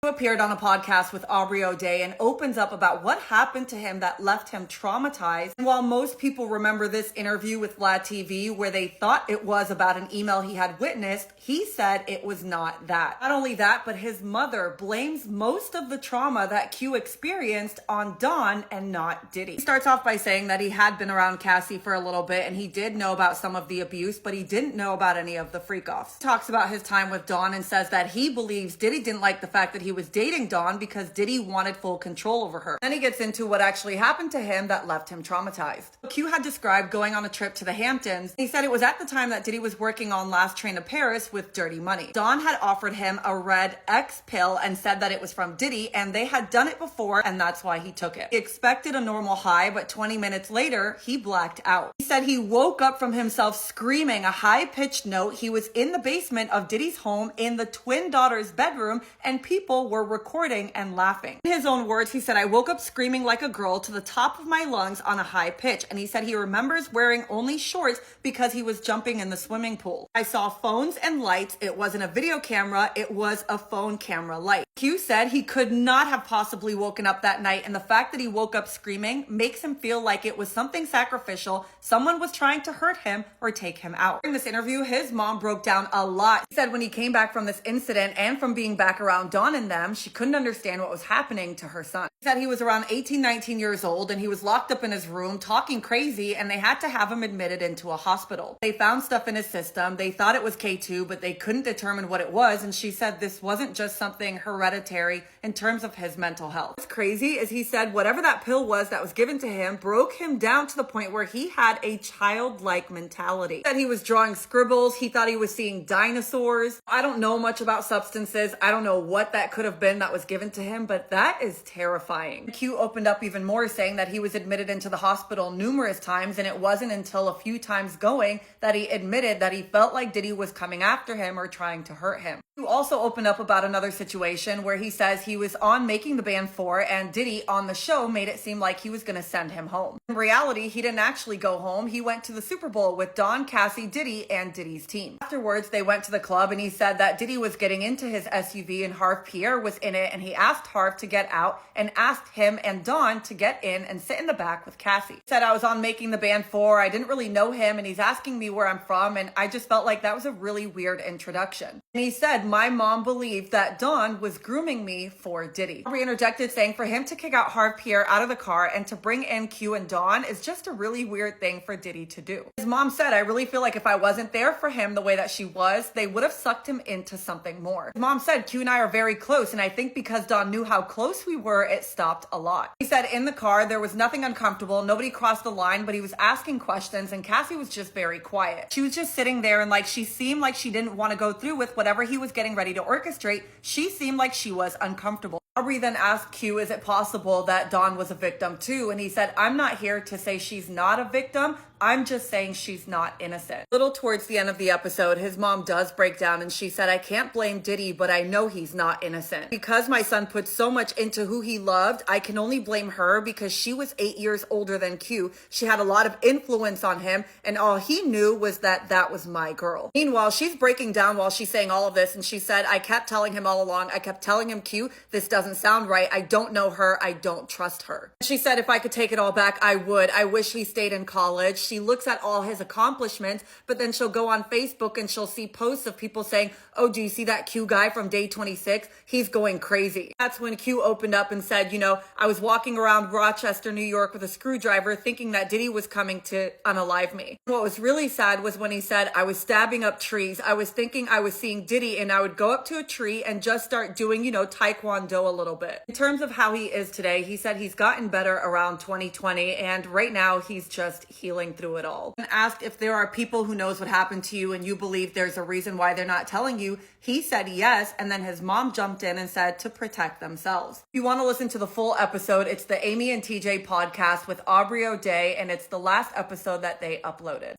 He appeared on a podcast with Aubrey O'Day and opens up about what happened to him that left him traumatized. And while most people remember this interview with Vlad TV where they thought it was about an email he had witnessed, he said it was not that. Not only that, but his mother blames most of the trauma that Q experienced on Dawn and not Diddy. He starts off by saying that he had been around Cassie for a little bit and he did know about some of the abuse, but he didn't know about any of the freak-offs. He talks about his time with Dawn and says that he believes Diddy didn't like the fact that he was dating Dawn because Diddy wanted full control over her. Then he gets into what actually happened to him that left him traumatized. Q had described going on a trip to the Hamptons. He said it was at the time that Diddy was working on Last Train to Paris with Dirty Money. Dawn had offered him a red X pill and said that it was from Diddy and they had done it before and that's why he took it. He expected a normal high, but 20 minutes later, he blacked out. He said he woke up from himself screaming a high-pitched note. He was in the basement of Diddy's home in the twin daughter's bedroom and people were recording and laughing. In his own words, he said, I woke up screaming like a girl to the top of my lungs on a high pitch. And he said he remembers wearing only shorts because he was jumping in the swimming pool. I saw phones and lights. It wasn't a video camera. It was a phone camera light. Q said he could not have possibly woken up that night. And the fact that he woke up screaming makes him feel like it was something sacrificial. Someone was trying to hurt him or take him out. During this interview, his mom broke down a lot. He said when he came back from this incident and from being back around Dawn and them, she couldn't understand what was happening to her son. He said he was around 18, 19 years old and he was locked up in his room talking crazy and they had to have him admitted into a hospital. They found stuff in his system. They thought it was K2, but they couldn't determine what it was. And she said this wasn't just something hereditary in terms of his mental health. What's crazy is he said whatever that pill was that was given to him broke him down to the point where he had a childlike mentality. He said he was drawing scribbles. He thought he was seeing dinosaurs. I don't know much about substances. I don't know what that could have been that was given to him, but that is terrifying. Q opened up even more, saying that he was admitted into the hospital numerous times, and it wasn't until a few times going that he admitted that he felt like Diddy was coming after him or trying to hurt him. Q also opened up about another situation where he says he was on Making the Band 4 and Diddy on the show made it seem like he was going to send him home. In reality, he didn't actually go home. He went to the Super Bowl with Dawn, Cassie, Diddy, and Diddy's team. Afterwards, they went to the club and he said that Diddy was getting into his SUV and Harv Pierre was in it and he asked Harv to get out and asked him and Dawn to get in and sit in the back with Cassie. He said, I was on Making the Band 4. I didn't really know him and he's asking me where I'm from and I just felt like that was a really weird introduction. And he said, my mom believed that Dawn was grooming me for Diddy. Aubrey interjected saying for him to kick out Harv Pierre out of the car and to bring in Q and Dawn is just a really weird thing for Diddy to do. His mom said, I really feel like if I wasn't there for him the way that she was, they would have sucked him into something more. His mom said, Q and I are very close and I think because Dawn knew how close we were, it stopped a lot. He said in the car, there was nothing uncomfortable. Nobody crossed the line, but he was asking questions and Cassie was just very quiet. She was just sitting there and like she seemed like she didn't want to go through with whatever he was getting ready to orchestrate. She seemed like she was uncomfortable. Aubrey then asked Q, is it possible that Dawn was a victim too? And he said, I'm not here to say she's not a victim. I'm just saying she's not innocent. A little towards the end of the episode, his mom does break down and she said, I can't blame Diddy, but I know he's not innocent. Because my son put so much into who he loved, I can only blame her because she was 8 years older than Q. She had a lot of influence on him and all he knew was that that was my girl. Meanwhile, she's breaking down while she's saying all of this and she said, I kept telling him all along, I kept telling him, Q, this doesn't sound right. I don't know her. I don't trust her. She said, if I could take it all back, I would. I wish he stayed in college. She looks at all his accomplishments, but then she'll go on Facebook and she'll see posts of people saying, oh, do you see that Q guy from Day26? He's going crazy. That's when Q opened up and said, you know, I was walking around Rochester, New York with a screwdriver thinking that Diddy was coming to unalive me. What was really sad was when he said, I was stabbing up trees. I was thinking I was seeing Diddy and I would go up to a tree and just start doing, you know, Taekwondo a little bit. In terms of how he is today, he said he's gotten better around 2020 and right now he's just healing through it all. And asked if there are people who knows what happened to you and you believe there's a reason why they're not telling you, he said yes, and then his mom jumped in and said to protect themselves. If you want to listen to the full episode, it's the Amy and TJ podcast with Aubrey O'Day and it's the last episode that they uploaded.